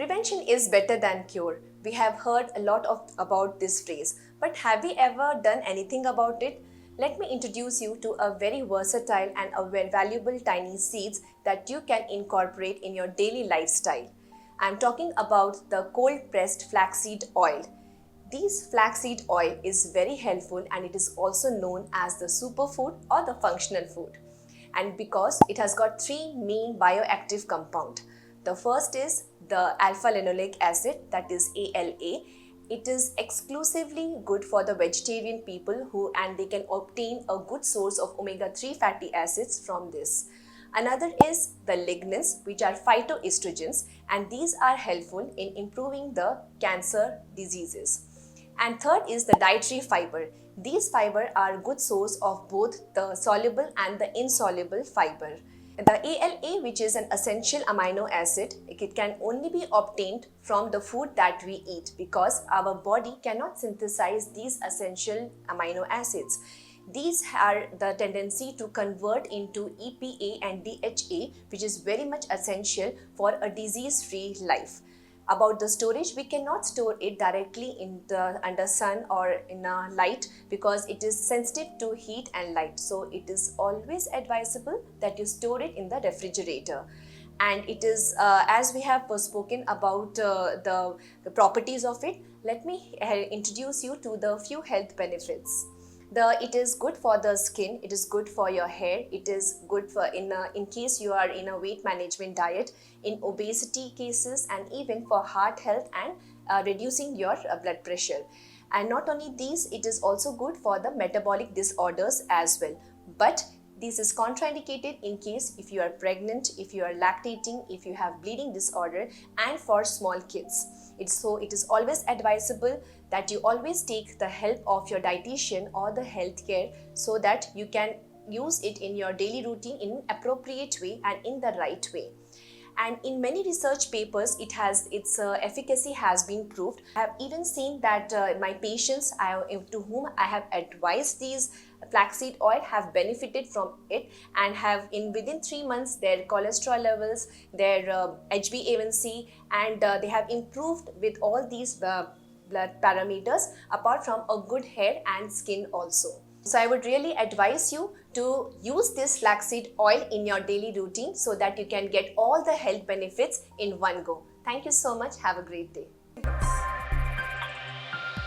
Prevention is better than cure. We have heard a lot about this phrase, but have we ever done anything about it? Let me introduce you to a very versatile and a very valuable tiny seeds that you can incorporate in your daily lifestyle. I'm talking about the cold pressed flaxseed oil. This flaxseed oil is very helpful and it is also known as the superfood or the functional food. And because it has got three main bioactive compounds. The first is the alpha linoleic acid, that is ALA. It is exclusively good for the vegetarian people and they can obtain a good source of omega-3 fatty acids from this. Another is the lignans, which are phytoestrogens, and these are helpful in improving the cancer diseases. And third is the dietary fiber. These fiber are good source of both the soluble and the insoluble fiber. The ALA, which is an essential amino acid, it can only be obtained from the food that we eat because our body cannot synthesize these essential amino acids. These are the tendency to convert into EPA and DHA, which is very much essential for a disease-free life. About the storage, we cannot store it directly under sun or in a light because it is sensitive to heat and light. So it is always advisable that you store it in the refrigerator. And it is, as we have spoken about the properties of it, let me introduce you to the few health benefits. It is good for the skin, it is good for your hair, it is good for in case you are in a weight management diet, in obesity cases, and even for heart health and reducing your blood pressure. And not only these, it is also good for the metabolic disorders as well. But this is contraindicated in case if you are pregnant, if you are lactating, if you have bleeding disorder, and for small kids. So it is always advisable that you always take the help of your dietitian or the healthcare so that you can use it in your daily routine in an appropriate way and in the right way. And in many research papers, its efficacy has been proved. I have even seen that my patients to whom I have advised these flaxseed oil have benefited from it and have within 3 months their cholesterol levels, their HbA1c, and they have improved with all these blood parameters apart from a good hair and skin also. So I would really advise you to use this flaxseed oil in your daily routine so that you can get all the health benefits in one go. Thank you so much. Have a great day.